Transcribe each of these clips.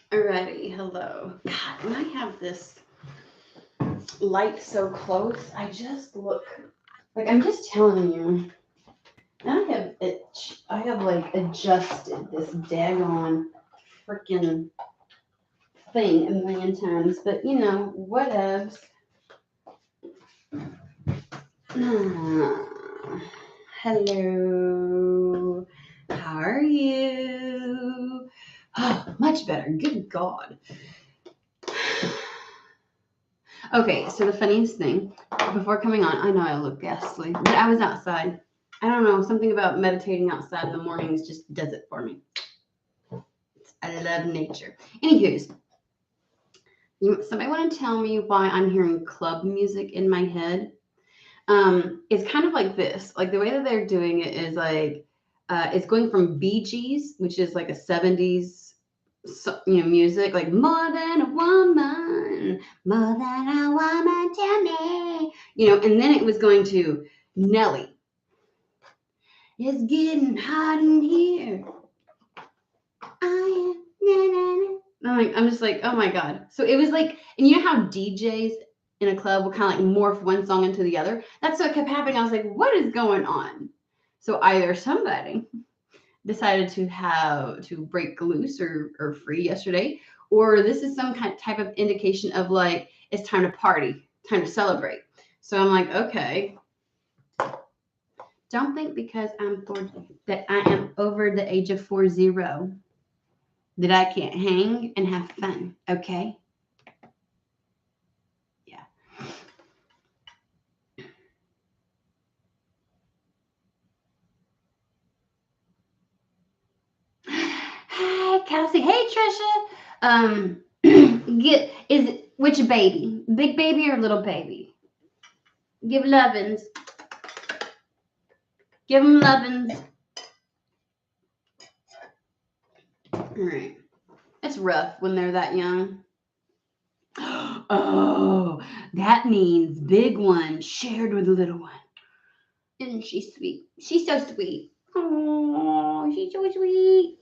Alrighty, hello. God, when I have this light so close, I just look like I'm just telling you. I have like adjusted this daggone freaking thing a million times, but you know, whatevs. Hello. How are you? Oh, much better. Good God. Okay, so the funniest thing, before coming on, I know I look ghastly, but I was outside. I don't know, something about meditating outside in the mornings just does it for me. I love nature. Anywho's, somebody want to tell me why I'm hearing club music in my head? It's kind of like this. Like the way that they're doing it is like it's going from Bee Gees, which is like a 70s music, like more than a woman, tell me, and then it was going to Nelly. It's getting hot in here. I'm just like, oh my God. So it was like, and you know how DJs in a club will kind of like morph one song into the other? That's what kept happening. I was like, what is going on? So either somebody decided to break loose or free yesterday, or this is some kind type of indication of like, it's time to party, time to celebrate. So I'm like, okay. Don't think because that I am over the age of 40 that I can't hang and have fun. Okay. Yeah. Hi, Kelsey. Hey, Trisha. Which baby? Big baby or little baby? Give lovin's. Give them lovin's. All right. It's rough when they're that young. Oh, that means big one shared with little one. Isn't she sweet? She's so sweet. Oh, she's so sweet.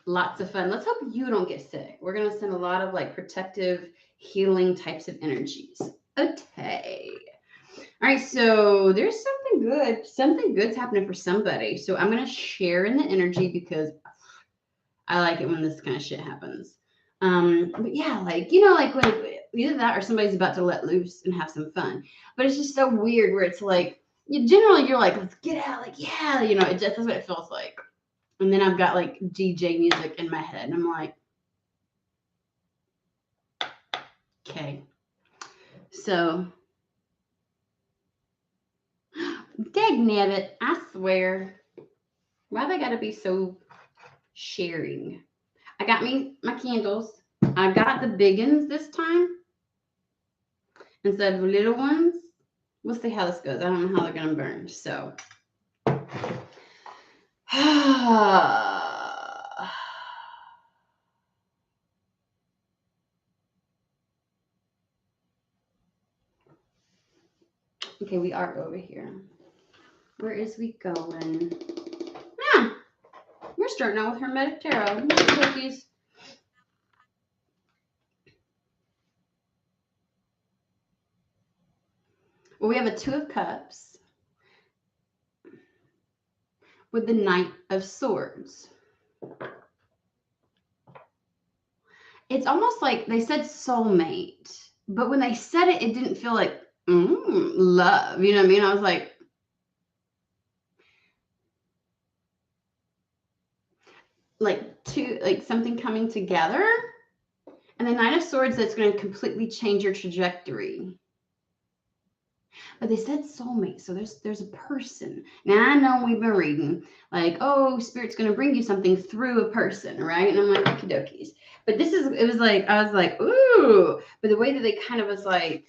Lots of fun. Let's hope you don't get sick. We're going to send a lot of like protective, healing types of energies. Okay. All right. So there's something good. Something good's happening for somebody. So I'm going to share in the energy because I like it when this kind of shit happens. But yeah, like, like when either that or somebody's about to let loose and have some fun. But it's just so weird where it's like, generally you're like, let's get out. Like, yeah, that's what it feels like. And then I've got like DJ music in my head, and I'm like, okay. So, dagnabbit, I swear, why they gotta be so sharing? I got me my candles. I got the big ones this time instead of the little ones. We'll see how this goes. I don't know how they're gonna burn. So, okay, we are over here. Where is we going? Yeah, we're starting out with Hermetic Tarot. Cookies. Well, we have a Two of Cups with the Knight of Swords. It's almost like they said soulmate, but when they said it, it didn't feel like love. You know what I mean? I was like two, like something coming together, and the Knight of Swords that's going to completely change your trajectory. But they said soulmate, so there's a person. Now I know we've been reading like, oh, spirit's gonna bring you something through a person, right? And I'm like, okie dokies. But it was like I was like, ooh. But the way that they kind of was like,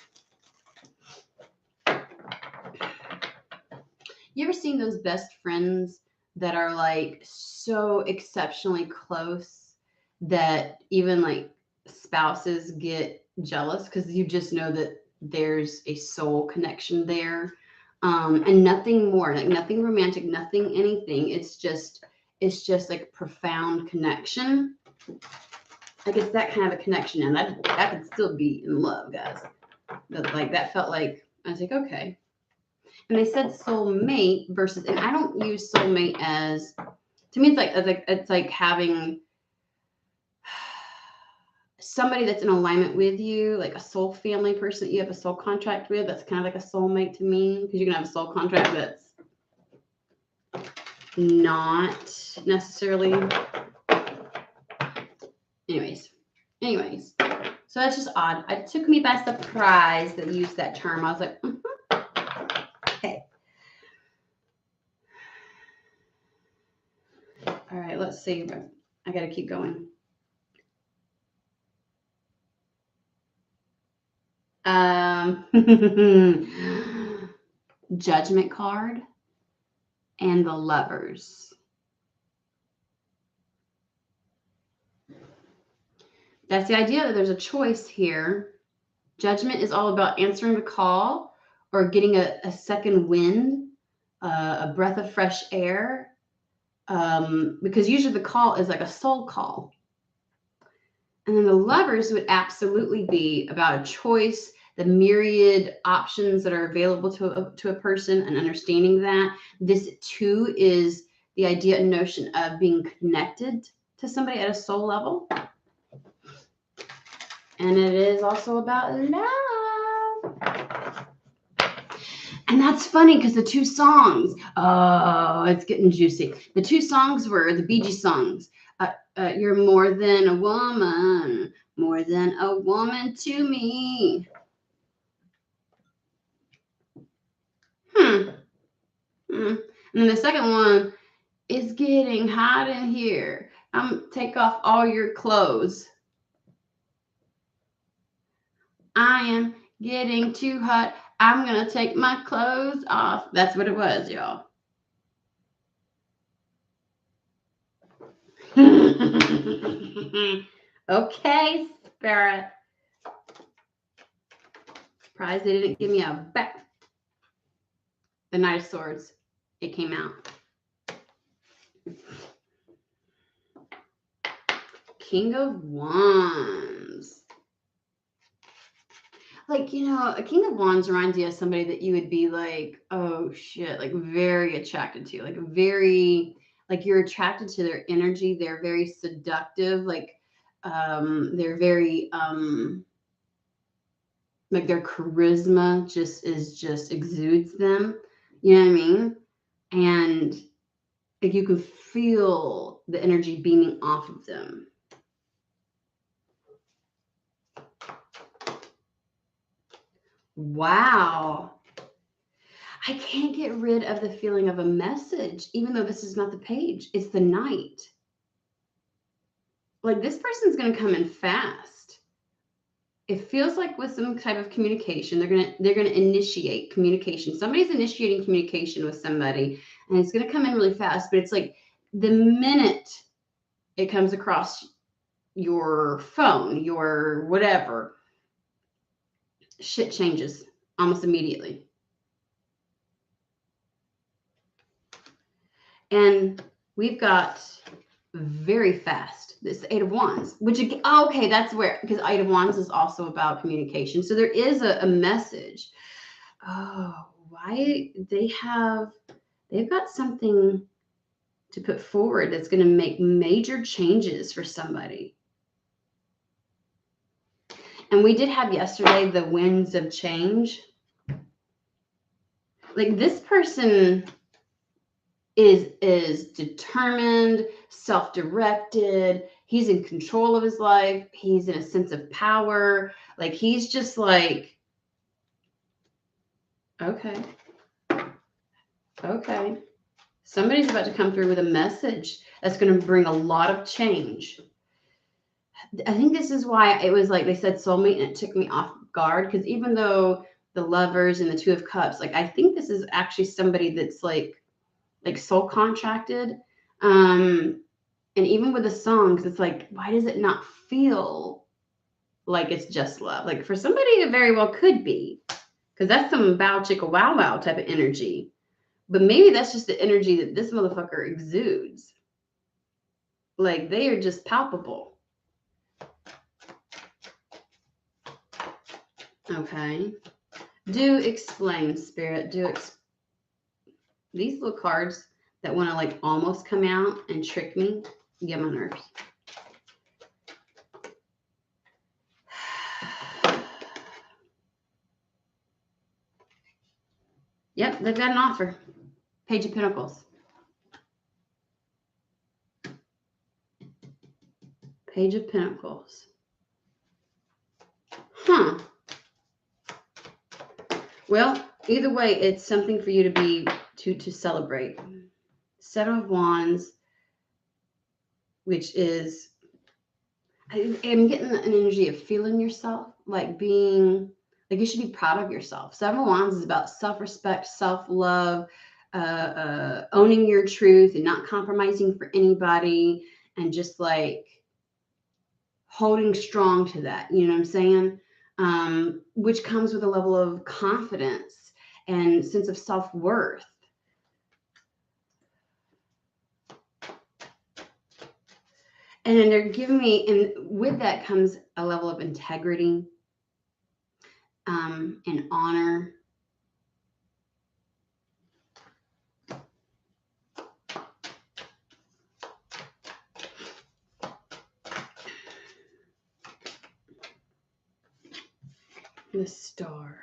you ever seen those best friends that are like so exceptionally close that even like spouses get jealous because you just know that there's a soul connection there. And nothing more, like nothing romantic, nothing anything. It's just like a profound connection. Like it's that kind of a connection, and that could still be in love, guys. But like that felt like I was like, okay. And they said soulmate versus, and I don't use soulmate as, to me it's like having somebody that's in alignment with you, like a soul family person that you have a soul contract with. That's kind of like a soulmate to me, because you can have a soul contract that's not necessarily. Anyways. So that's just odd. It took me by surprise that you used that term. I was like, okay. All right, let's see. I got to keep going. Judgment card and the Lovers. That's the idea that there's a choice here. Judgment is all about answering the call or getting a second wind, a breath of fresh air, because usually the call is like a soul call. And then the Lovers would absolutely be about a choice, the myriad options that are available to a person, and understanding that. This too is the idea and notion of being connected to somebody at a soul level. And it is also about love. And that's funny because the two songs, oh, it's getting juicy. The two songs were the Bee Gees songs. You're more than a woman to me. And then the second one is getting hot in here. Take off all your clothes. I am getting too hot. I'm going to take my clothes off. That's what it was, y'all. Okay, Spirit. Surprised they didn't give me a back. The Knight of Swords. It came out. King of Wands. Like, a King of Wands reminds you of somebody that you would be like, oh shit, like very attracted to, like very, like you're attracted to their energy. They're very seductive. Like, they're very, like their charisma just exudes them. You know what I mean? And like you can feel the energy beaming off of them. Wow. I can't get rid of the feeling of a message, even though this is not the page. It's the Knight. Like this person's going to come in fast. It feels like with some type of communication, they're going to initiate communication. Somebody's initiating communication with somebody, and it's going to come in really fast. But it's like the minute it comes across your phone, your whatever, shit changes almost immediately. And we've got very fast. This Eight of Wands, which, okay, that's where, because Eight of Wands is also about communication. So there is a message. Oh, why they've got something to put forward that's going to make major changes for somebody. And we did have yesterday the winds of change. Like this person is determined, self-directed. He's in control of his life. He's in a sense of power. Like he's just like, okay. Somebody's about to come through with a message that's going to bring a lot of change. I think this is why it was like they said soulmate, and it took me off guard, because even though the Lovers and the Two of Cups, like I think this is actually somebody that's like soul contracted. And even with the songs, it's like, why does it not feel like it's just love? Like for somebody, it very well could be. Because that's some bow chicka wow wow type of energy. But maybe that's just the energy that this motherfucker exudes. Like, they are just palpable. Okay. Do explain, Spirit. These little cards that want to like almost come out and trick me get my nerves. Yep, they've got an offer. Page of Pentacles. Page of Pentacles. Huh. Well, either way, it's something for you to be to celebrate. Seven of Wands, which is, I'm getting an energy of feeling yourself, like being, like you should be proud of yourself. Seven of Wands is about self-respect, self-love, owning your truth and not compromising for anybody, and just like holding strong to that. You know what I'm saying? Which comes with a level of confidence and sense of self-worth. And then they're giving me, and with that comes a level of integrity and honor. The Star.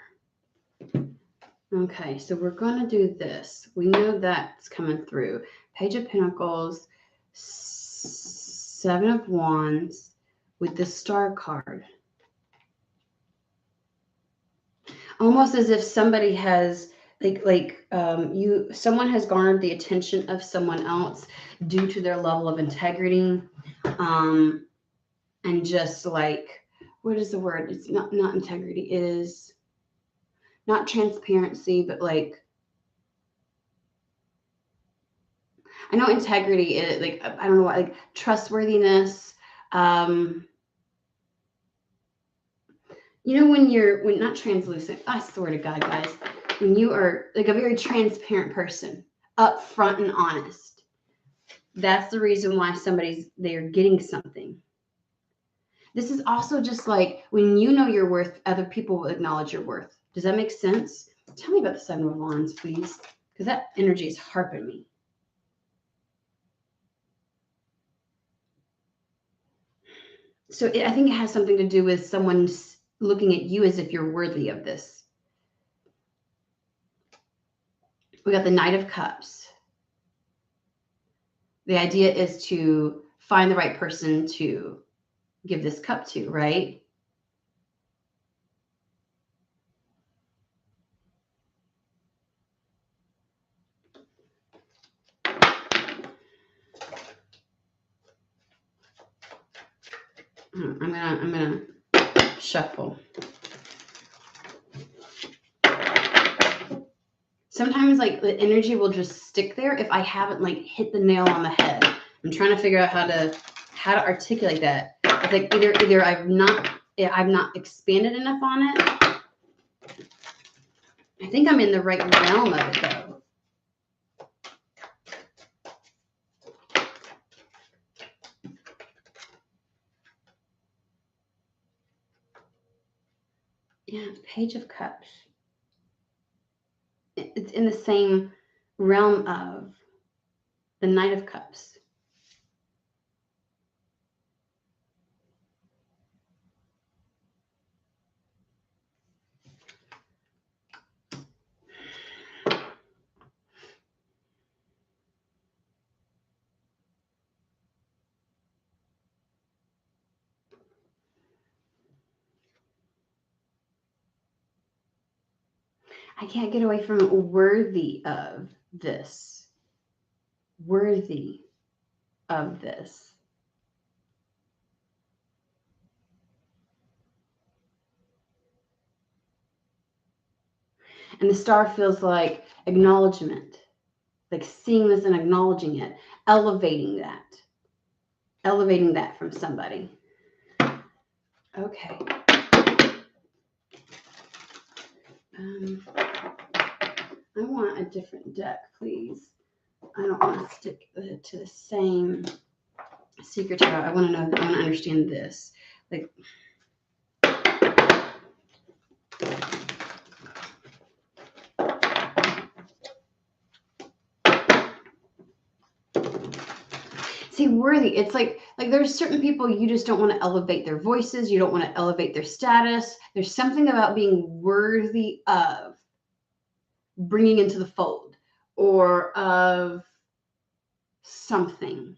Okay, so we're going to do this. We know that's coming through. Page of Pentacles, Seven of Wands with the Star card. Almost as if somebody has, someone has garnered the attention of someone else due to their level of integrity, and just like, what is the word? It's not integrity. It is not transparency, but like, I know integrity is like, I don't know what, like trustworthiness. You know, when not translucent, I swear to God, guys, when you are like a very transparent person, upfront and honest, that's the reason why they're getting something. This is also just like when you know your worth, other people will acknowledge your worth. Does that make sense? Tell me about the Seven of Wands, please, because that energy is harping me. So I think it has something to do with someone looking at you as if you're worthy of this. We got the Knight of Cups. The idea is to find the right person to give this cup to, right? I'm gonna shuffle. Sometimes like the energy will just stick there if I haven't like hit the nail on the head. I'm trying to figure out how to articulate that. It's like either I've not expanded enough on it. I think I'm in the right realm of it though. Yeah, Page of Cups. It's in the same realm of the Knight of Cups. I can't get away from worthy of this. Worthy of this. And the Star feels like acknowledgement, like seeing this and acknowledging it, elevating that from somebody. Okay. I want a different deck, please. I don't want to stick to the same secret tarot. I want to know. I want to understand this. Like, see, worthy. It's like there's certain people you just don't want to elevate their voices. You don't want to elevate their status. There's something about being worthy of bringing into the fold or of something.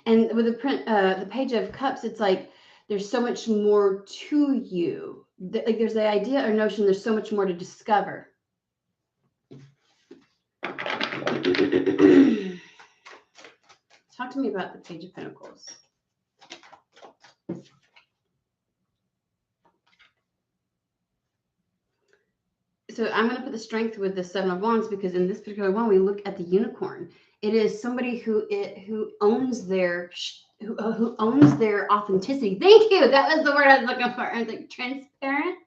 And with the Page of Cups, it's like there's so much more to you. Like there's the idea or notion there's so much more to discover. Talk to me about the Page of Pentacles. So I'm going to put the strength with the Seven of Wands because in this particular one, we look at the unicorn. It is somebody who owns their authenticity. Thank you. That was the word I was looking for. I was like transparent,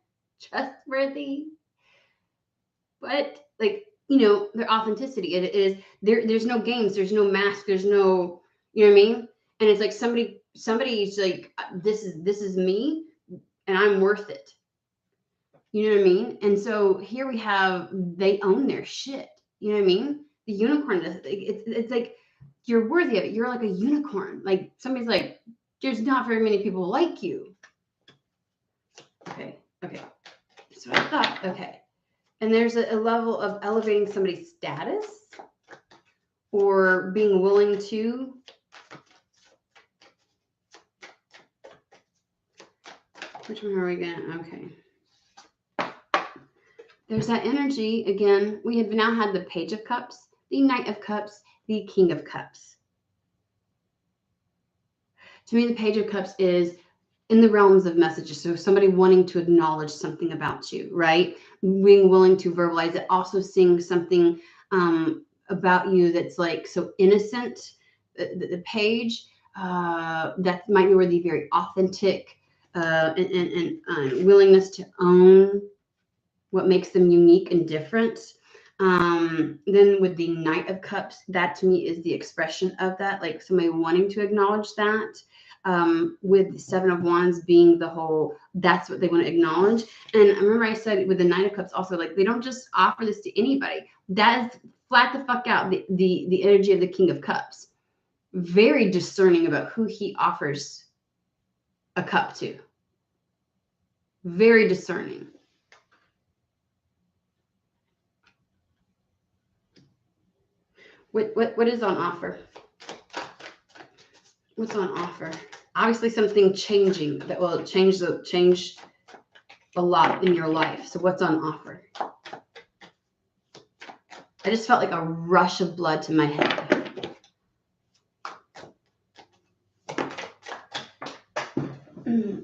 trustworthy, but like, you know, their authenticity. It is there's no games, there's no mask, there's no, you know what I mean? And it's like somebody's like, this is me and I'm worth it. You know what I mean? And so here we have, they own their shit. You know what I mean? The unicorn, it's like, you're worthy of it. You're like a unicorn. Like somebody's like, there's not very many people like you. Okay. That's what I thought. Okay. And there's a level of elevating somebody's status or being willing to. Which one are we going? Okay. There's that energy again. We have now had the Page of Cups, the Knight of Cups, the King of Cups. To me, the Page of Cups is in the realms of messages. So somebody wanting to acknowledge something about you, right? Being willing to verbalize it. Also seeing something about you that's like so innocent. The Page, that might be where the very authentic and willingness to own what makes them unique and different. Then with the Knight of Cups, that to me is the expression of that, like somebody wanting to acknowledge that. With the Seven of Wands being the whole, that's what they want to acknowledge. And I remember I said with the Knight of Cups also, like they don't just offer this to anybody. That is flat the fuck out the energy of the King of Cups. Very discerning about who he offers a cup to. Very discerning. What is on offer? What's on offer? Obviously something changing that will change a lot in your life. So what's on offer? I just felt like a rush of blood to my head.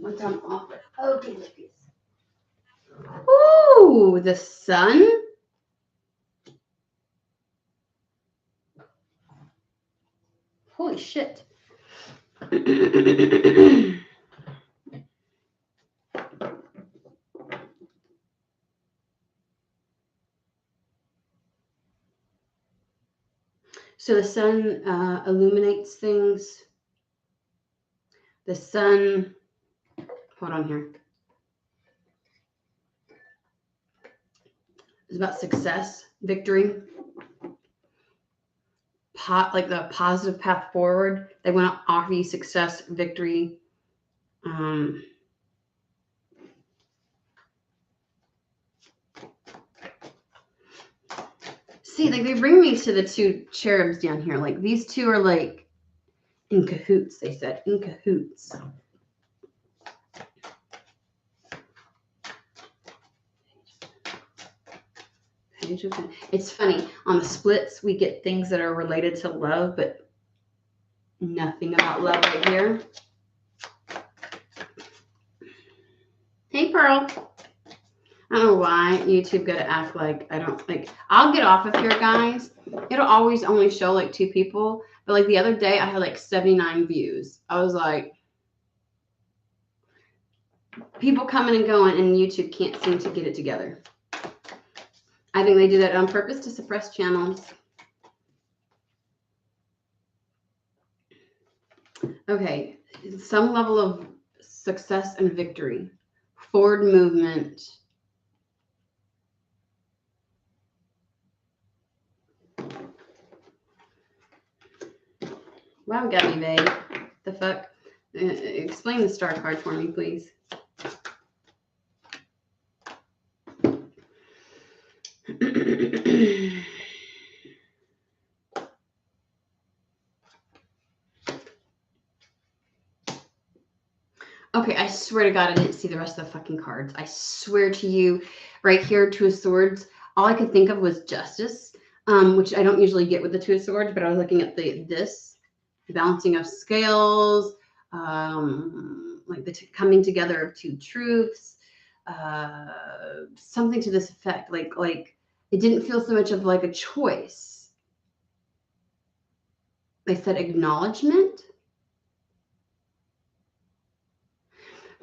What's on offer? Okay, ladies. Ooh, the Sun. Holy shit. So the Sun illuminates things. The Sun, hold on here. It's about success, victory, like the positive path forward. They want to offer you success, victory. See, like they bring me to the two cherubs down here. Like these two are like in cahoots, they said, in cahoots. It's funny, on the splits, we get things that are related to love, but nothing about love right here. Hey, Pearl. I don't know why YouTube got to act like I don't, like, I'll get off of here, guys. It'll always only show like 2 people, But like the other day, I had like 79 views. I was like, people coming and going, and YouTube can't seem to get it together. I think they do that on purpose to suppress channels. Okay, some level of success and victory, forward movement. Wow, got me vague. The fuck? Explain the star card for me, please. Okay, I swear to God, I didn't see the rest of the fucking cards. I swear to you, right here, Two of Swords, all I could think of was Justice, which I don't usually get with the Two of Swords, but I was looking at this balancing of scales, like the coming together of two truths, something to this effect. Like it didn't feel so much of like a choice. They said acknowledgement.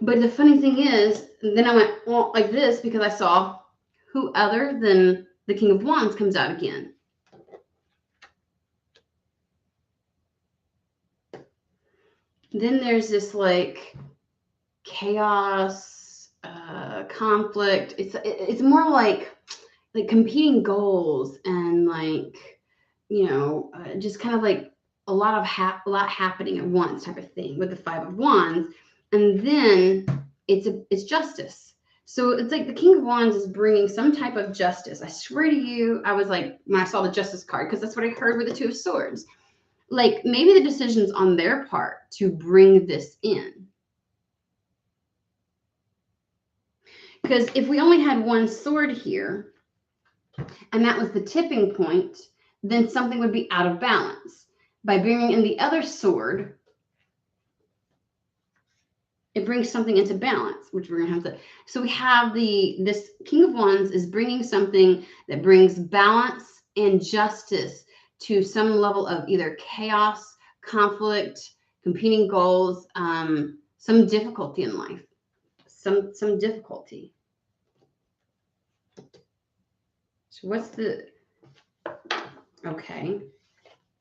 But the funny thing is, then I went, well, like this, because I saw who other than the King of Wands comes out again. Then there's this like chaos, conflict. It's more like competing goals and like, you know, just kind of like a lot happening at once type of thing with the Five of Wands. And then it's justice. So it's like the King of Wands is bringing some type of justice. I swear to you, I was like, when I saw the Justice card, because that's what I heard with the Two of Swords. Like maybe the decision's on their part to bring this in. Because if we only had one sword here, and that was the tipping point, then something would be out of balance. By bringing in the other sword, it brings something into balance, which we're going to have to. So we have this King of Wands is bringing something that brings balance and justice to some level of either chaos, conflict, competing goals, some difficulty in life, some difficulty. So what's the, okay.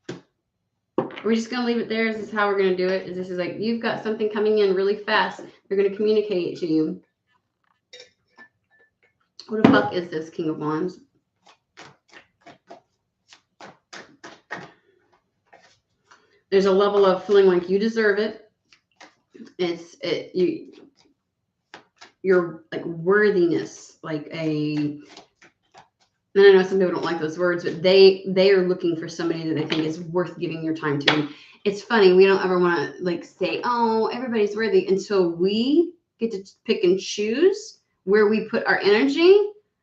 Are we just going to leave it there? Is this how we're going to do it? Is this like, you've got something coming in really fast. They're going to communicate it to you. What the fuck is this King of Wands? There's a level of feeling like you deserve it. Your like worthiness, like a, and I know some people don't like those words, but they are looking for somebody that they think is worth giving your time to. And it's funny, we don't ever want to like say, oh, everybody's worthy, until we get to pick and choose where we put our energy.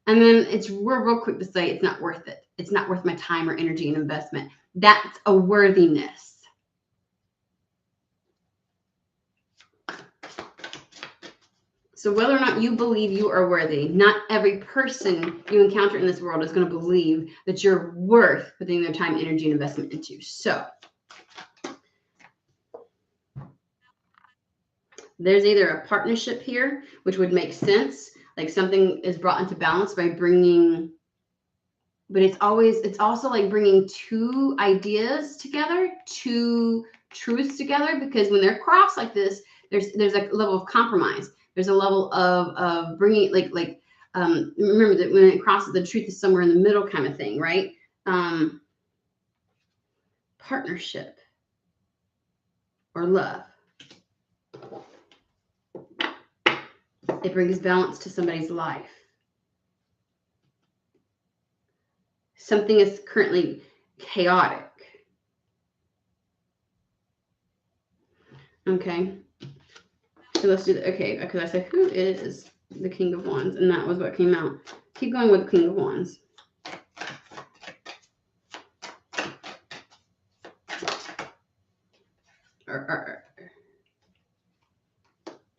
And then we're real quick to say it's not worth it. It's not worth my time or energy and investment. That's a worthiness. So whether or not you believe you are worthy, not every person you encounter in this world is going to believe that you're worth putting their time, energy, and investment into. So there's either a partnership here, which would make sense, like something is brought into balance by bringing, but it's also like bringing two ideas together, two truths together, because when they're crossed like this, there's a level of compromise. There's a level of bringing remember that when it crosses, the truth is somewhere in the middle kind of thing, right? Partnership or love. It brings balance to somebody's life. Something is currently chaotic. Okay. So let's do that. Okay, because I said, who is the King of Wands? And that was what came out. Keep going with the King of Wands.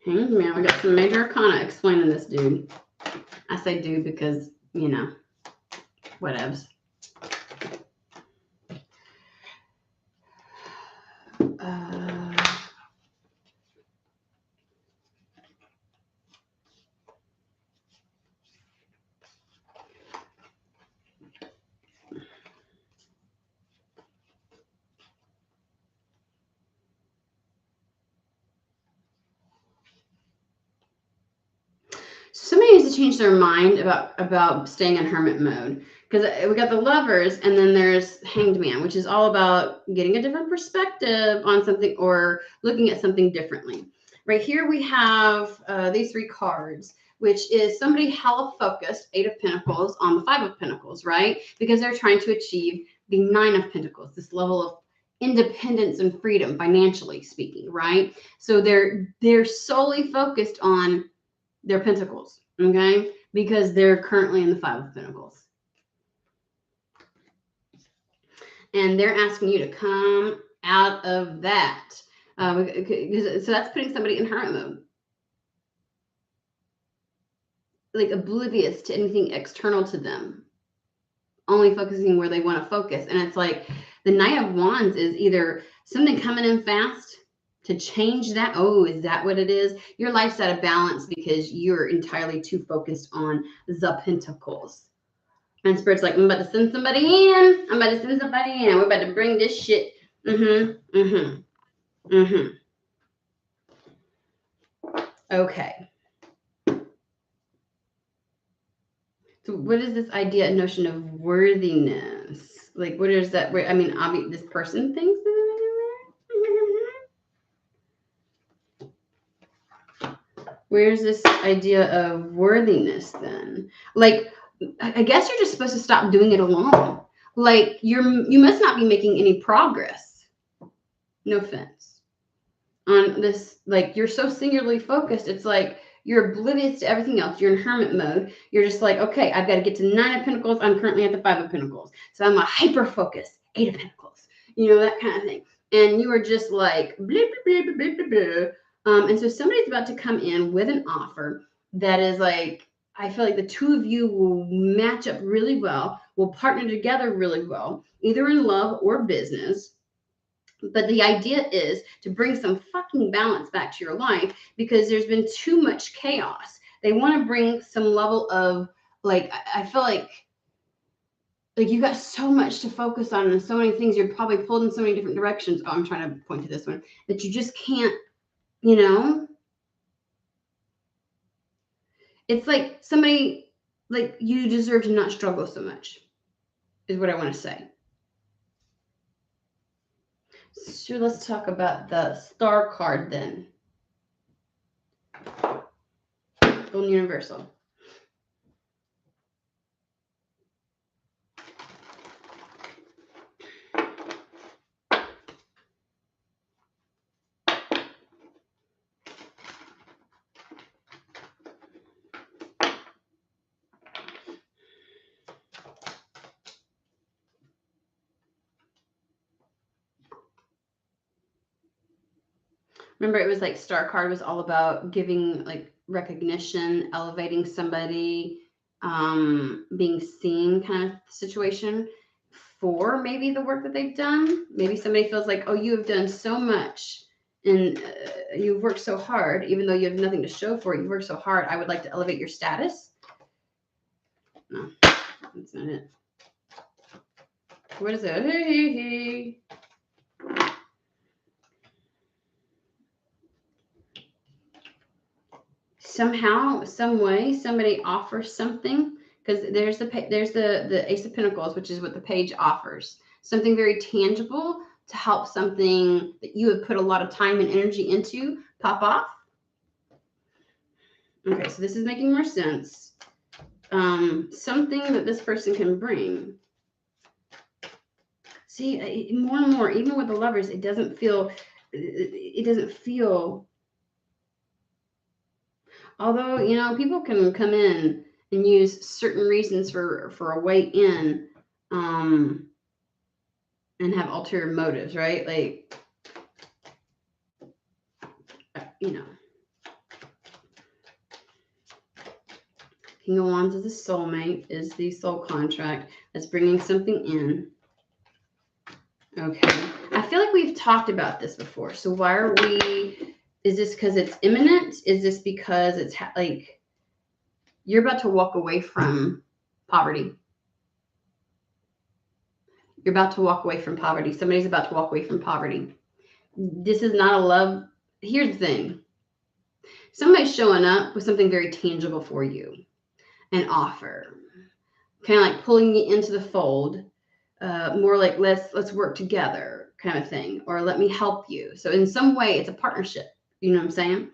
Hanged Man. We got some major arcana explaining this dude. I say dude because, you know, whatevs. change their mind about staying in hermit mode. Because we got the Lovers, and then there's Hanged Man, which is all about getting a different perspective on something or looking at something differently. Right here we have these 3 cards, which is somebody hella focused, 8 of Pentacles, on the 5 of Pentacles, right? Because they're trying to achieve the 9 of Pentacles, this level of independence and freedom, financially speaking, right? So they're solely focused on their Pentacles, okay? Because they're currently in the 5 of Pentacles. And they're asking you to come out of that. So that's putting somebody in hermit mode. Like oblivious to anything external to them. Only focusing where they want to focus. And it's like the Knight of Wands is either something coming in fast to change that. Oh, is that what it is? Your life's out of balance because you're entirely too focused on the Pentacles. And Spirit's like, I'm about to send somebody in. I'm about to send somebody in. We're about to bring this shit. Okay. So what is this idea, notion of worthiness? Like, what is that? I mean, obviously, this person thinks. Where's this idea of worthiness then? Like, I guess you're just supposed to stop doing it alone. Like, you must not be making any progress. No offense. On this, like, you're so singularly focused. It's like you're oblivious to everything else. You're in hermit mode. You're just like, okay, I've got to get to 9 of Pentacles. I'm currently at the 5 of Pentacles. So I'm a hyper focus, 8 of Pentacles. You know, that kind of thing. And you are just like, blah, blah, blah, blah, blah, blah. And so somebody's about to come in with an offer that is like, I feel like the 2 of you will match up really well, will partner together really well, either in love or business. But the idea is to bring some fucking balance back to your life because there's been too much chaos. They want to bring some level of, like, I feel like you got so much to focus on and so many things. You're probably pulled in so many different directions. Oh, I'm trying to point to this one that you just can't, you know. It's like somebody, like, you deserve to not struggle so much is what I want to say. So let's talk about the Star card then. Golden Universal. Remember, it was like Star card was all about giving like recognition, elevating somebody, being seen kind of situation for maybe the work that they've done. Maybe somebody feels like, oh, you have done so much and you've worked so hard, even though you have nothing to show for it. You've worked so hard. I would like to elevate your status. No, that's not it. What is it? Hey. Somehow, some way, somebody offers something because there's the Ace of Pentacles, which is what the page offers. Something very tangible to help something that you have put a lot of time and energy into pop off. Okay, so this is making more sense. Something that this person can bring. See, more and more, even with the Lovers, it doesn't feel. Although, you know, people can come in and use certain reasons for a way in, and have ulterior motives, right? Like, you know, King of Wands is a soulmate, is the soul contract that's bringing something in. Okay. I feel like we've talked about this before. So why are we... Is this because it's imminent? Is this because it's like you're about to walk away from poverty? You're about to walk away from poverty. Somebody's about to walk away from poverty. This is not a love. Here's the thing. Somebody's showing up with something very tangible for you. an offer, kind of like pulling you into the fold, more like let's work together kind of thing, or let me help you. So in some way, it's a partnership. You know what I'm saying?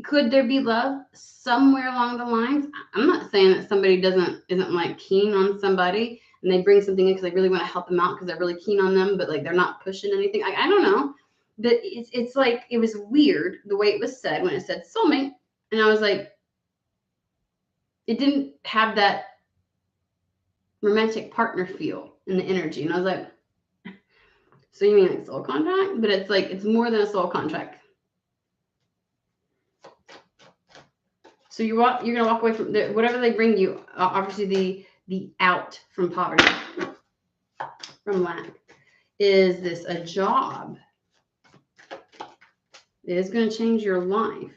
Could there be love somewhere along the lines? I'm not saying that somebody isn't like keen on somebody and they bring something in because they really want to help them out because they're really keen on them, but like they're not pushing anything. I don't know. But it's like, it was weird the way it was said when it said soulmate. And I was like, it didn't have that romantic partner feel in the energy. And I was like, so you mean like soul contract? But it's like, it's more than a soul contract. So you're gonna walk away from whatever they bring you. Obviously, the out from poverty, from lack. Is this a job? It is going to change your life.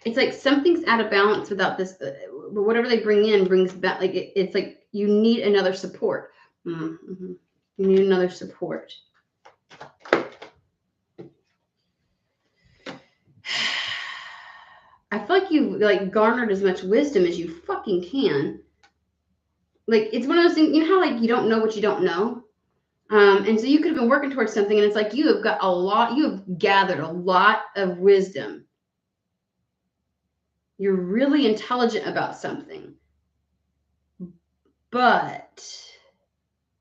It's like something's out of balance without this. But whatever they bring in brings back. Like it's like you need another support. Mm-hmm. You need another support. I feel like you like garnered as much wisdom as you fucking can. Like it's one of those things. You know how like you don't know what you don't know. And so you could have been working towards something, and it's like you have got a lot. You have gathered a lot of wisdom. You're really intelligent about something. But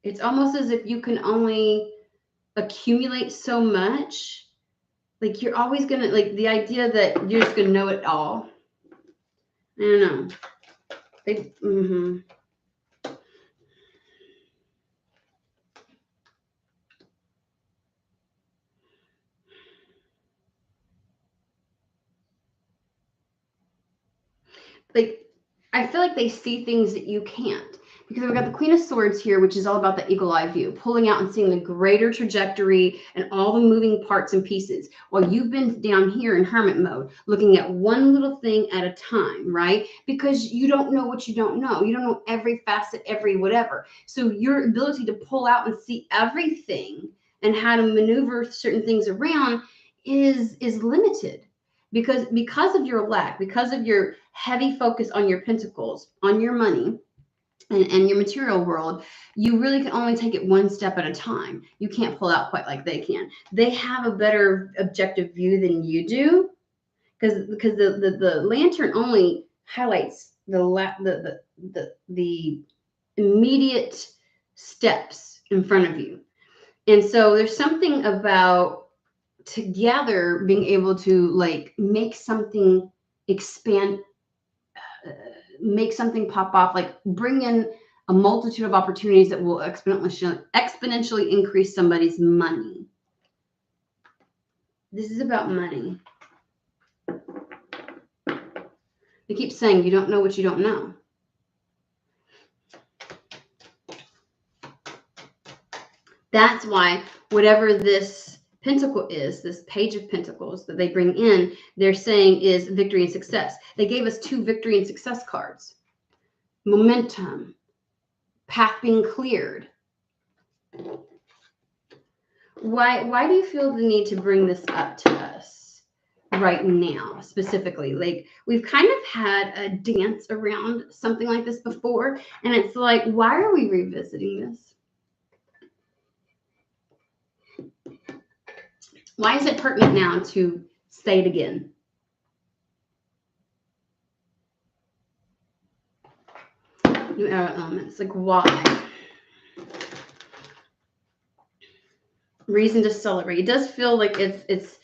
it's almost as if you can only accumulate so much. Like you're always going to, like the idea that you're just going to know it all. I don't know. Like, I feel like they see things that you can't. Because we've got the Queen of Swords here, which is all about the eagle eye view, pulling out and seeing the greater trajectory and all the moving parts and pieces. While you've been down here in hermit mode, looking at one little thing at a time, right? Because you don't know what you don't know. You don't know every facet, every whatever. So your ability to pull out and see everything and how to maneuver certain things around is limited. Because of your lack, because of your heavy focus on your pentacles, on your money, and your material world, you really can only take it one step at a time. You can't pull out quite like they can. They have a better objective view than you do, because the lantern only highlights the immediate steps in front of you. And so there's something about together being able to like make something expand, make something pop off, like bring in a multitude of opportunities that will exponentially increase somebody's money. This is about money. They keep saying you don't know what you don't know. That's why whatever this pentacle is, this page of pentacles that they bring in, they're saying is victory and success. They gave us 2 victory and success cards. Momentum, path being cleared. Why do you feel the need to bring this up to us right now specifically? Like we've kind of had a dance around something like this before, and it's like, why are we revisiting this? Why is it pertinent now to say it again? New era elements, like why? Reason to celebrate. It does feel like it's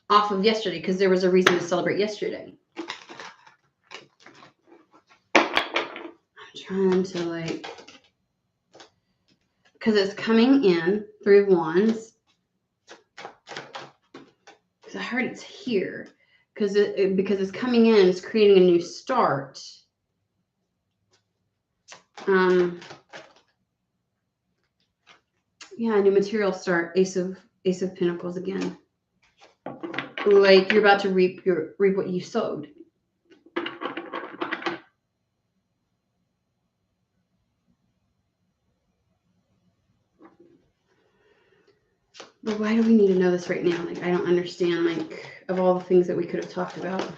off of yesterday because there was a reason to celebrate yesterday. I'm trying to like, because it's coming in 3 of Wands. Because I heard it's here. Because it's coming in, it's creating a new start. Yeah, a new material start. Ace of Pentacles again. Like you're about to reap what you sowed. But why do we need to know this right now? Like, I don't understand, like, of all the things that we could have talked about.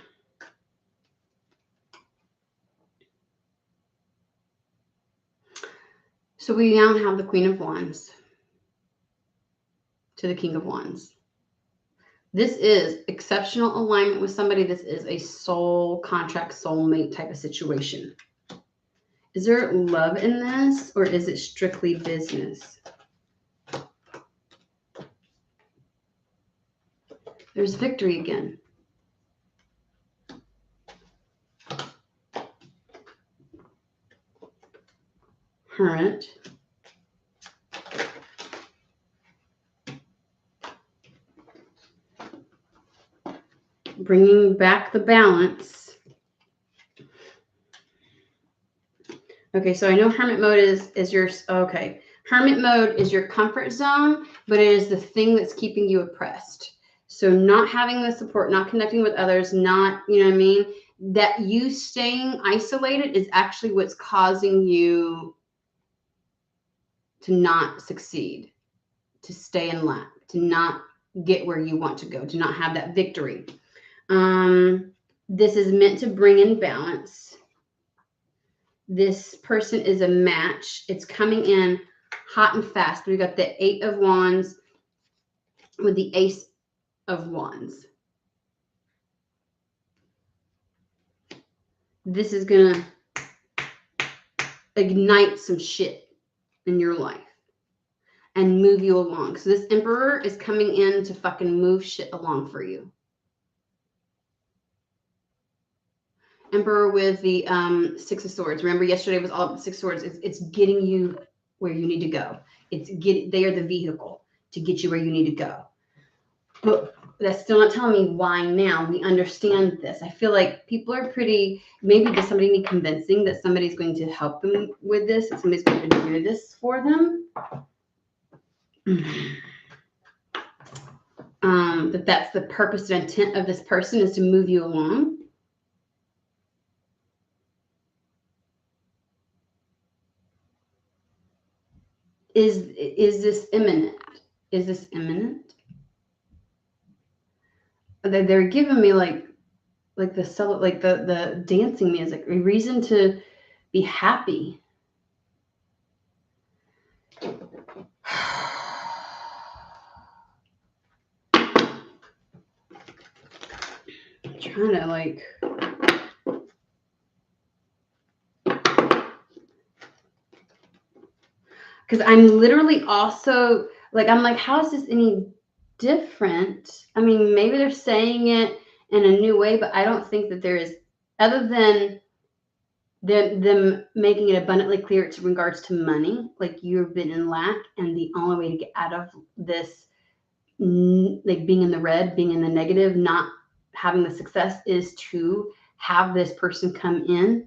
So we now have the Queen of Wands to the King of Wands. This is exceptional alignment with somebody. This is a soul contract, soulmate type of situation. Is there love in this, or is it strictly business? There's victory again. Hermit. Bringing back the balance. Okay, so I know hermit mode is your, okay. Hermit mode is your comfort zone, but it is the thing that's keeping you oppressed. So not having the support, not connecting with others, not, you know what I mean? That you staying isolated is actually what's causing you to not succeed, to stay in lack, to not get where you want to go, to not have that victory. This is meant to bring in balance. This person is a match. It's coming in hot and fast. We got the 8 of Wands with the Ace of Wands. This is going to ignite some shit in your life and move you along. So this Emperor is coming in to fucking move shit along for you. Emperor with the 6 of Swords. Remember, yesterday was all about the 6 of Swords. It's getting you where you need to go. They are the vehicle to get you where you need to go. But that's still not telling me why now. We understand this. I feel like people are pretty, maybe does somebody need convincing that somebody's going to help them with this, that somebody's going to do this for them. That's the purpose and intent of this person, is to move you along. Is this imminent? Is this imminent? They're giving me like the dancing music, a reason to be happy. I'm trying to like. Because I'm literally also like, I'm like, how is this any different? I mean, maybe they're saying it in a new way, but I don't think that there is, other than them making it abundantly clear in regards to money, like you've been in lack, and the only way to get out of this, like being in the red, being in the negative, not having the success, is to have this person come in.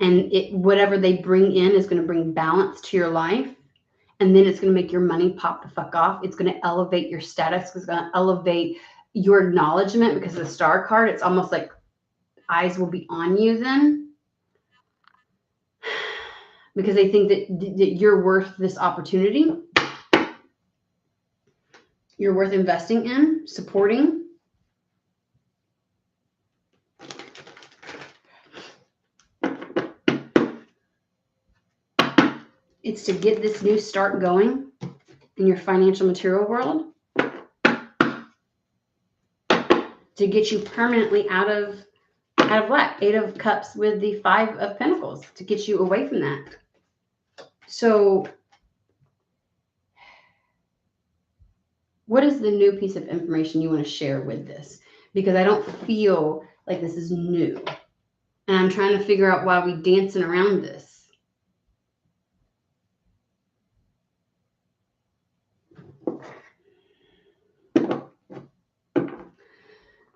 And whatever they bring in is going to bring balance to your life. And then it's going to make your money pop the fuck off. It's going to elevate your status. It's going to elevate your acknowledgement, because of the Star card. It's almost like eyes will be on you then. Because they think that you're worth this opportunity. You're worth investing in, supporting. It's to get this new start going in your financial material world, to get you permanently out of lack. 8 of Cups with the 5 of Pentacles, to get you away from that. So what is the new piece of information you want to share with this? Because I don't feel like this is new. And I'm trying to figure out why we dancing around this.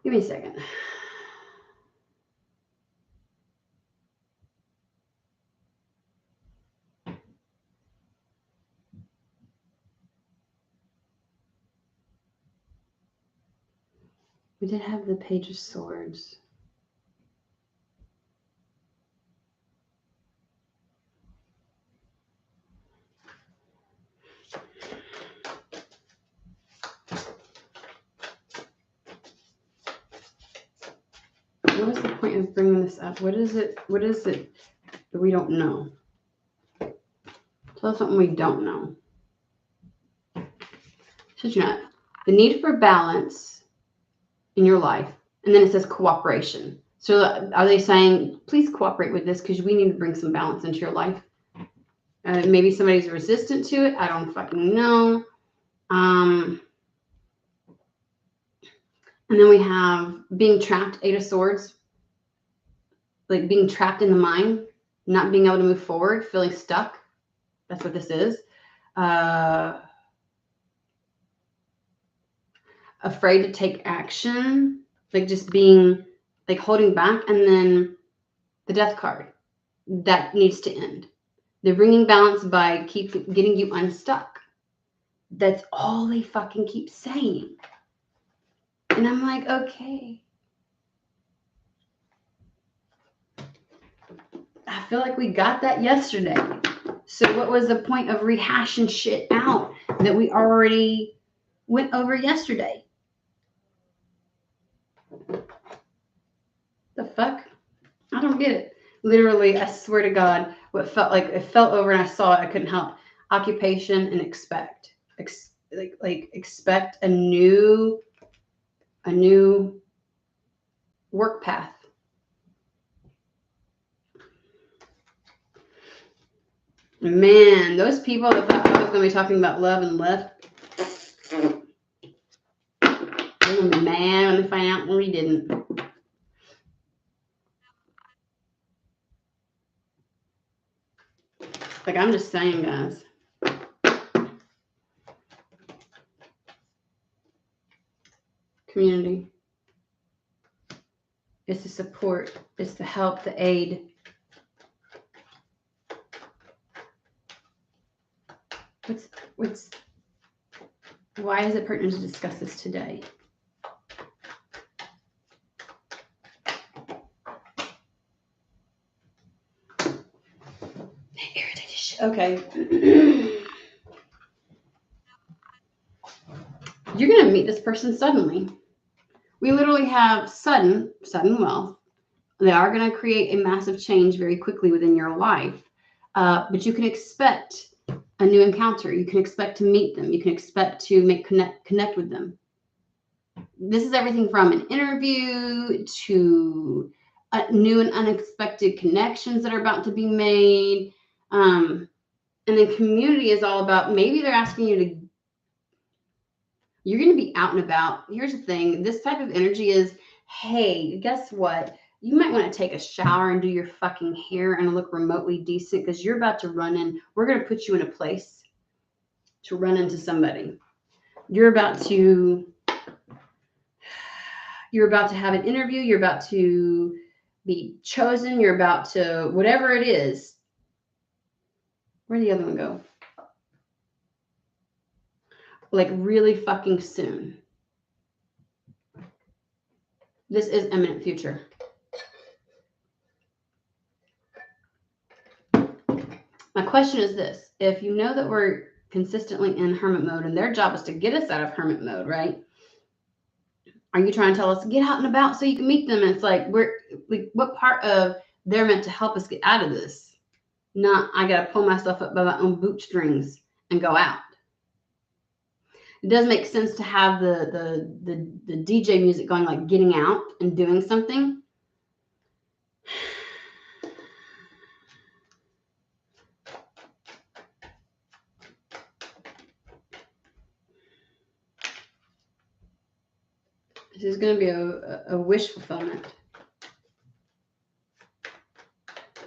Give me a second. We did have the Page of Swords. What is the point of bringing this up? What is it that we don't know? Tell us something we don't know. Should you not? The need for balance in your life. And then it says cooperation. So are they saying, please cooperate with this because we need to bring some balance into your life? Maybe somebody's resistant to it. I don't fucking know. And then we have being trapped, 8 of Swords. Like being trapped in the mind, not being able to move forward, feeling stuck. That's what this is. Afraid to take action, like just being like holding back. And then the Death card, that needs to end. They're bringing balance by getting you unstuck. That's all they fucking keep saying. And I'm like, okay. I feel like we got that yesterday. So what was the point of rehashing shit out that we already went over yesterday? The fuck? I don't get it. Literally, I swear to God, what felt like it fell over and I saw it, I couldn't help. Occupation and expect. Expect a new work path. Man, those people that thought I was going to be talking about love and left, they're going to be mad when they find out when we didn't. Like, I'm just saying, guys. Community. It's the support. It's the help, the aid. Why is it pertinent to discuss this today? Okay. You're going to meet this person suddenly. We literally have sudden wealth. They are going to create a massive change very quickly within your life. But you can expect a new encounter. You can expect to meet them. You can expect to connect with them. This is everything from an interview to new and unexpected connections that are about to be made. And then community is all about, maybe they're asking you to, you're going to be out and about. Here's the thing. This type of energy is, hey, guess what? You might want to take a shower and do your fucking hair and look remotely decent because you're about to run in. We're going to put you in a place to run into somebody. You're about to have an interview. You're about to be chosen. You're about to, whatever it is. Where'd the other one go? Like really fucking soon. This is imminent future. My question is this. If you know that we're consistently in hermit mode and their job is to get us out of hermit mode, right? Are you trying to tell us get out and about so you can meet them? And it's like, what part of they're meant to help us get out of this? Not, I got to pull myself up by my own bootstrings and go out. It does make sense to have the DJ music going, like getting out and doing something. This is going to be a wish fulfillment.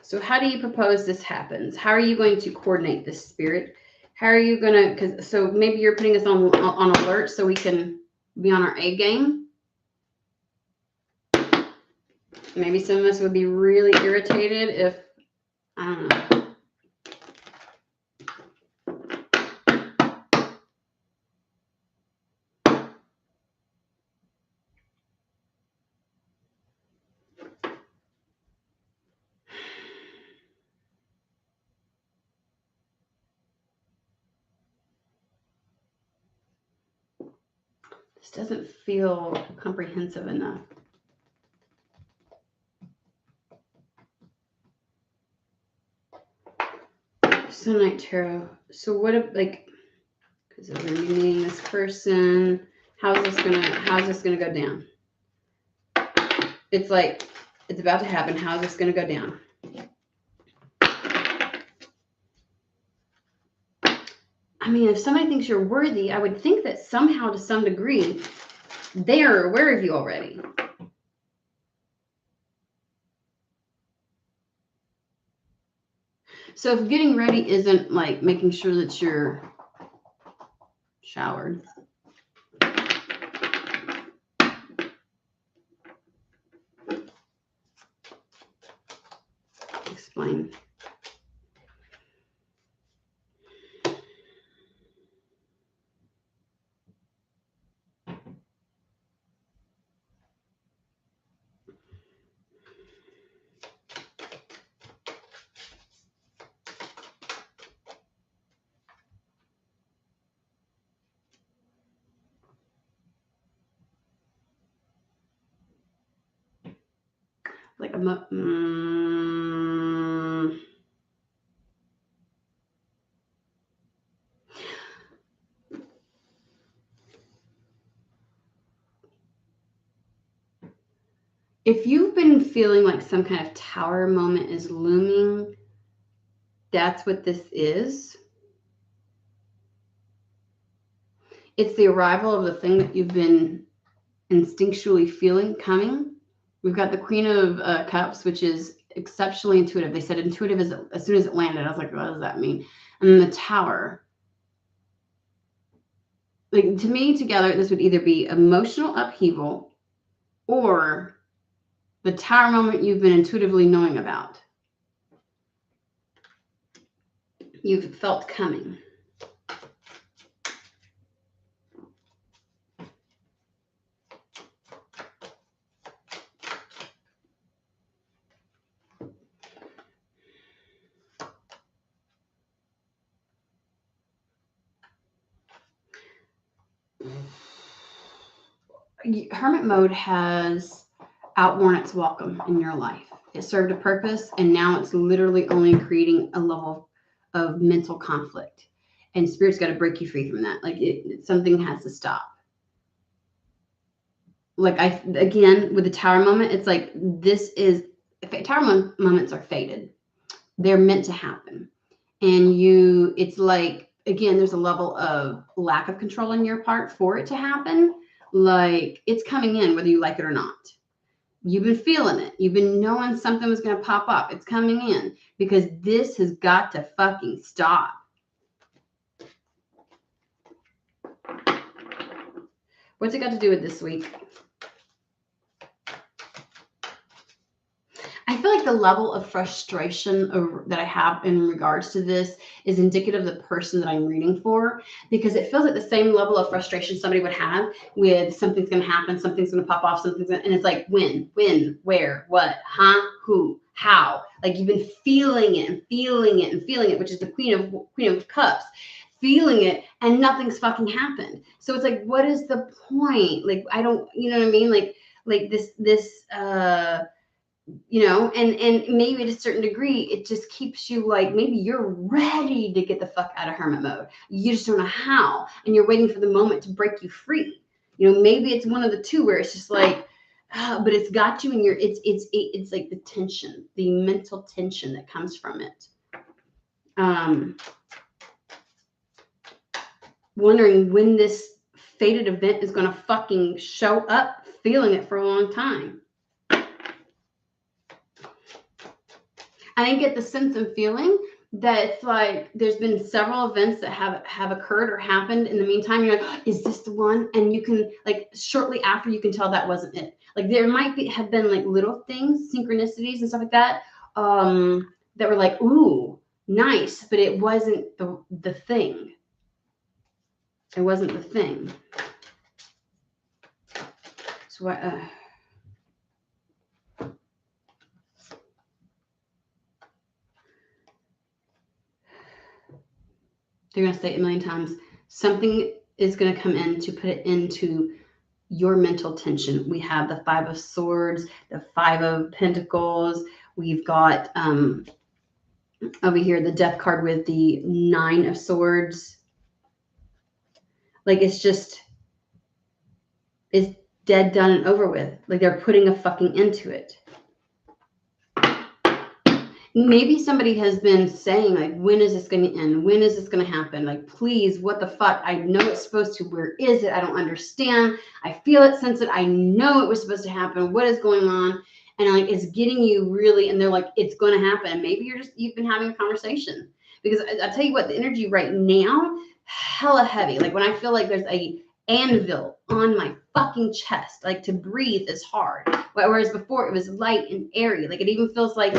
So how do you propose this happens? How are you going to coordinate this, spirit? How are you going to, so maybe you're putting us on alert so we can be on our A game. Maybe some of us would be really irritated if, I don't know. This doesn't feel comprehensive enough. Sunlight Tarot. So what if, like, because we're gonna be meeting this person, how's this gonna go down? It's like it's about to happen. How's this gonna go down? I mean, if somebody thinks you're worthy, I would think that somehow, to some degree, they are aware of you already. So if getting ready isn't like making sure that you're showered. Explain. Like if you've been feeling like some kind of tower moment is looming, that's what this is. It's the arrival of the thing that you've been instinctually feeling coming. We've got the Queen of Cups, which is exceptionally intuitive. They said intuitive as soon as it landed. I was like, what does that mean? And then the Tower. Like, to me, together, this would either be emotional upheaval or the Tower moment you've been intuitively knowing about. You've felt coming. Hermit mode has outworn its welcome in your life. It served a purpose, and now it's literally only creating a level of mental conflict. And Spirit's got to break you free from that. Like, something has to stop. Like, again, with the Tower moment, it's like Tower moments are fated. They're meant to happen. And it's like, again, there's a level of lack of control on your part for it to happen. Like, it's coming in whether you like it or not. You've been feeling it. You've been knowing something was going to pop up. It's coming in because this has got to fucking stop. What's it got to do with this week? I feel like the level of frustration that I have in regards to this is indicative of the person that I'm reading for, because it feels like the same level of frustration somebody would have with something's going to happen, something's going to pop off, and it's like when, where, what, huh, who, how. Like, you've been feeling it and feeling it and feeling it, which is the Queen of Cups. Feeling it and nothing's fucking happened. So it's like, what is the point? Like, I don't, you know what I mean? Like this and maybe to a certain degree, it just keeps you like, maybe you're ready to get the fuck out of hermit mode. You just don't know how, and you're waiting for the moment to break you free. Maybe it's one of the two where it's just like, but it's got you in your, it's like the tension, the mental tension that comes from it. Wondering when this fated event is going to fucking show up, feeling it for a long time. I didn't get the sense and feeling that it's like there's been several events that have occurred or happened in the meantime. You're like, is this the one? And you can, like, shortly after, you can tell that wasn't it. Like, there might have been like little things, synchronicities and stuff like that, that were like, ooh, nice, but it wasn't the thing. It wasn't the thing. So what? They're going to say it a million times. Something is going to come in to put it into your mental tension. We have the 5 of Swords, the 5 of Pentacles. We've got Over here, the death card with the 9 of Swords. Like, it's dead, done, and over with. Like, they're putting a fucking end to it. Maybe somebody has been saying, like, when is this going to end? When is this going to happen? Like, please, what the fuck? I know it's supposed to. Where is it? I don't understand. I feel it, sense it. I know it was supposed to happen. What is going on? And like, it's getting you really, and they're like, it's going to happen. Maybe you've been having a conversation. Because I tell you what, the energy right now, hella heavy. Like, when I feel like there's a anvil on my fucking chest, like, to breathe is hard. Whereas before it was light and airy. Like, it even feels like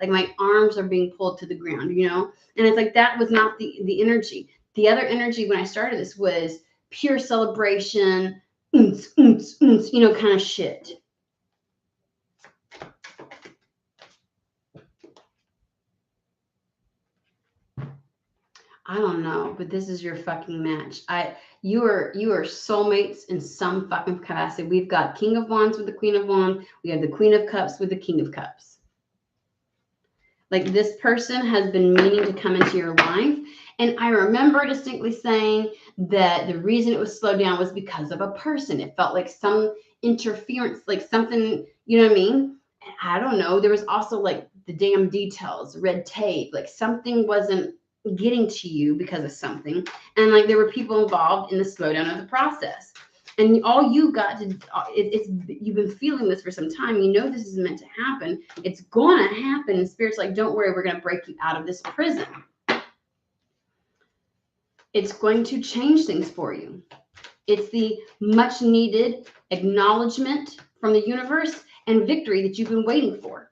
my arms are being pulled to the ground, you know? And it's like, that was not the energy. The other energy when I started this was pure celebration, you know, kind of shit. I don't know, but this is your fucking match. You are soulmates in some fucking capacity. We've got King of Wands with the Queen of Wands. We have the Queen of Cups with the King of Cups. Like, this person has been meaning to come into your life. And I remember distinctly saying that the reason it was slowed down was because of a person. It felt like some interference, like something, you know what I mean? And I don't know. There was also like the damn details, red tape, like something wasn't getting to you because of something. And like, there were people involved in the slowdown of the process. And all you got to, you've been feeling this for some time. You know this is meant to happen. It's going to happen. And Spirit's like, don't worry, we're going to break you out of this prison. It's going to change things for you. It's the much needed acknowledgement from the universe and victory that you've been waiting for.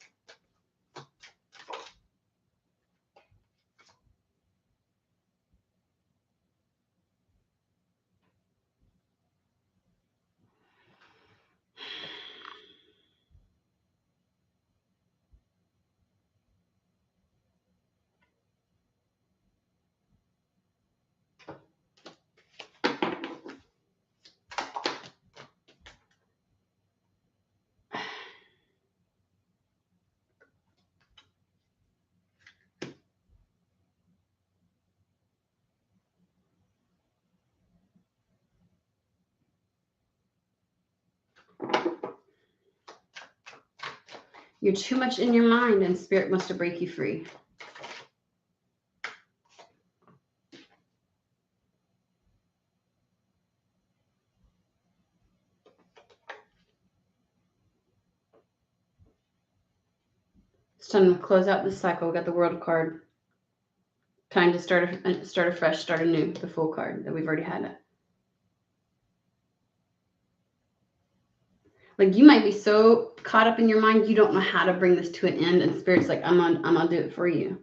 You're too much in your mind, and Spirit wants to break you free. It's time to close out this cycle. We got the World card. Time to start afresh, start anew. The Fool card that we've already had it. Like, you might be so caught up in your mind, you don't know how to bring this to an end. And Spirit's like, I'm gonna do it for you.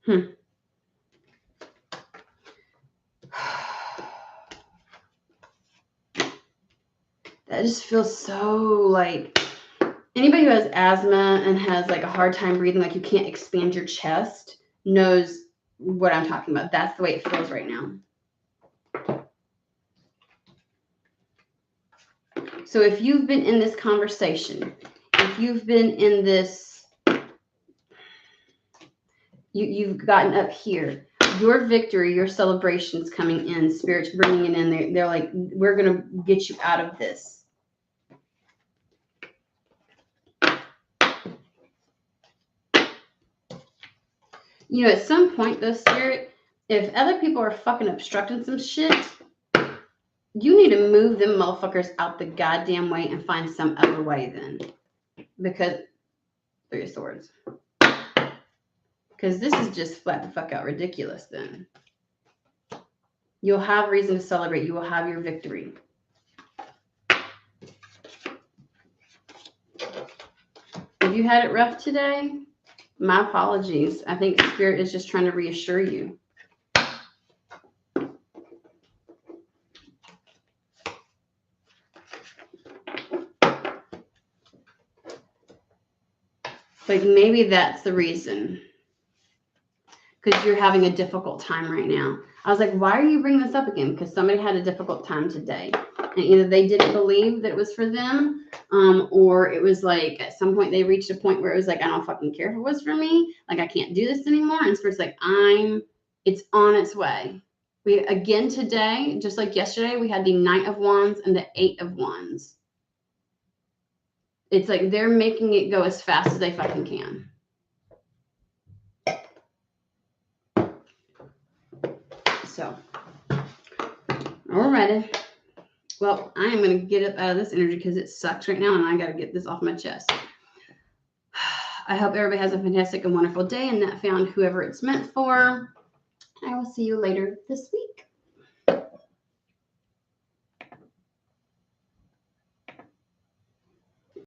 That just feels so like, anybody who has asthma and has like a hard time breathing, like you can't expand your chest, knows what I'm talking about. That's the way it feels right now. So if you've been in this conversation, if you've been in this, you've gotten up here, your victory, your celebration's coming in, Spirit's bringing it in. They're like, we're going to get you out of this. You know, at some point, though, Spirit, if other people are fucking obstructing some shit, you need to move them motherfuckers out the goddamn way and find some other way then. Because, 3 of Swords. Because this is just flat the fuck out ridiculous then. You'll have reason to celebrate. You will have your victory. If you had it rough today, my apologies. I think Spirit is just trying to reassure you. Like, maybe that's the reason. Because you're having a difficult time right now. I was like, why are you bringing this up again? Because somebody had a difficult time today. And either they didn't believe that it was for them, or it was like at some point they reached a point where it was like, I don't fucking care if it was for me. Like, I can't do this anymore. And Spirit's like, it's on its way. We again today, just like yesterday, we had the Knight of Wands and the Eight of Wands. It's like they're making it go as fast as they fucking can. So, all ready. Well, I am going to get up out of this energy because it sucks right now and I got to get this off my chest. I hope everybody has a fantastic and wonderful day and that found whoever it's meant for. I will see you later this week.